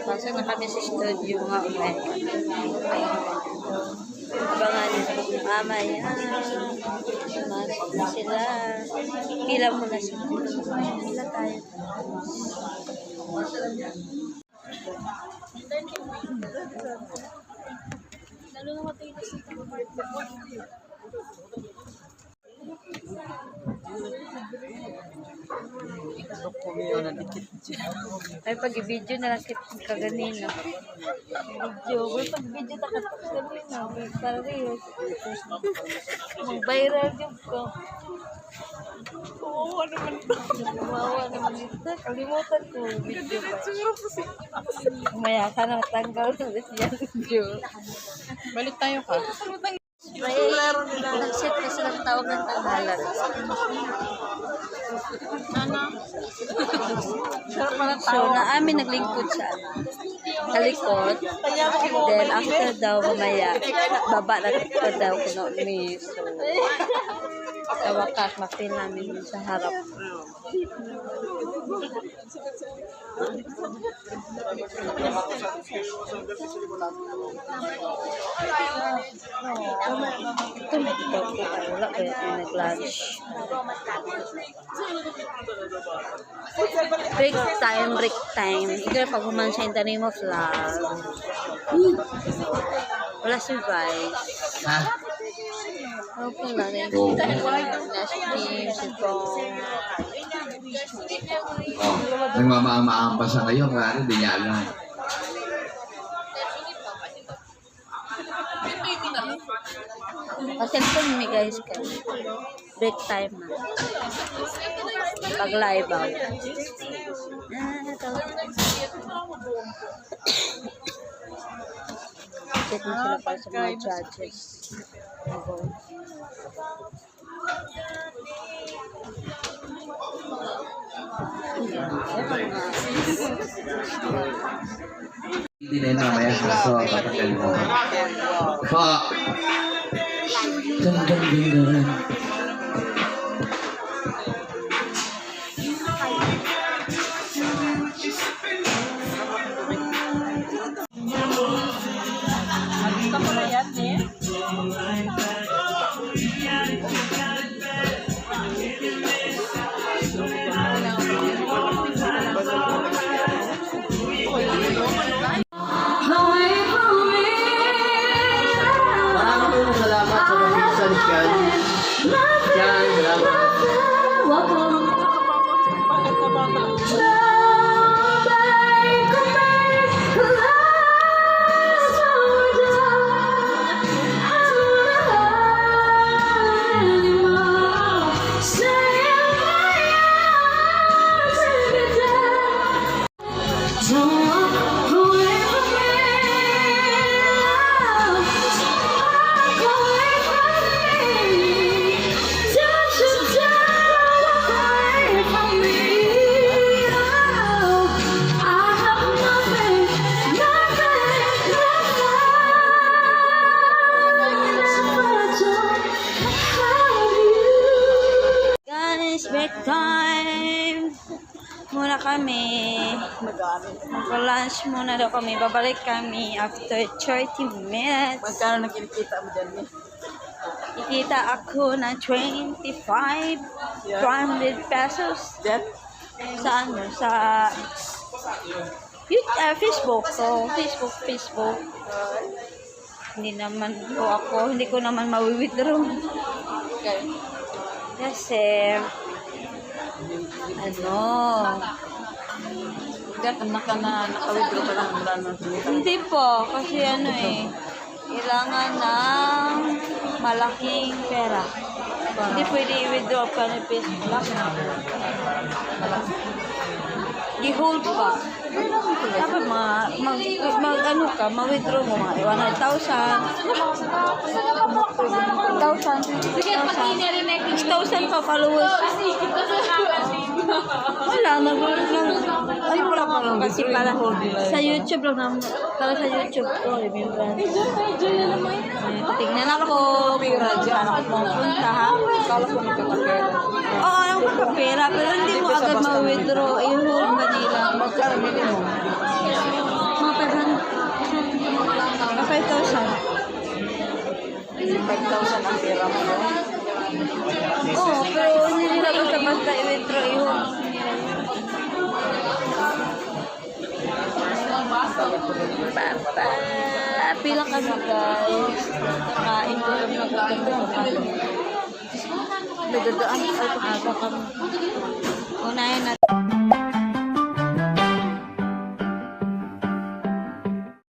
Pasok na kami sa studio nga ulit. Abangan mamaya. Masok na sila. Pila muna sila. Pila tayo. Ay, pag-video na lang kaganina. Video. Pag-video na kaganina. Para rin. Mag-viral yung ko. Kawawa naman ito. Kawawa naman ito. Kalimutan ko. Video pa. Umaya ka na matanggal siya video. Balik tayo ka. May nag-set kasi ng tawag ng tanghalan. So, naamin naglingkod sa kalikot. Then, after daw, mamaya, baba na pa daw kuno ni. So, sa wakas, ma-feel namin sa harap. Ito, wala kaya yung nag-lunch. Break time. Ikaw pag human sa internet mo vlog. Wala si Vice. Ha? Okay lang rin. Last team, si Bong. Oh, nagmamaang pa sa ngayon, kaya di niya alam. Paselfon mi guys kayo. Break time na. Pag live out. Check na sila para sa mga judges. Hindi na yun mamaya sa so, patakal mo. Pa! Ganda. Gusto ko na yan eh. Maraming salamat sa pag-ibsan yan. Yan, salamat. Break time muna kami. Mag-lunch muna daw kami. Babalik kami after 30 minutes. Magkano nakikita mo dyan eh? Ikita ako ng 25, 200 pesos. Dyan? Sa ano? Sa Facebook. So, Facebook. Hindi ko naman mawi-withdraw. Okay. Kasi, Naka-withdraw ka lang mula ng hindi po. Kasi kailangan ng malaking pera. Hindi pwede i-withdraw ka ng Facebook. I-hold pa. Dapat ma-withdraw mo mga 100,000. 6,000 pa followers. Wala, Ay, wala pa lang. kasi para sa YouTube lang para sa YouTube ko, remembrance. Tingnan ako, kung saan ako pumunta ha. Akala ko nagkakapera. Oo, ang kapera, pero hindi mo agad ma-withdraw. I-hold ba nila? Magkano minimum? Mga 5,000. 5,000 ang pera mo. No? Oo, pero hindi nila basta-basta i-withdraw. I-hold. Papa, pila kami guys. Kakain ko lang na kami. Dadaan ay pagkakam. Unahin natin.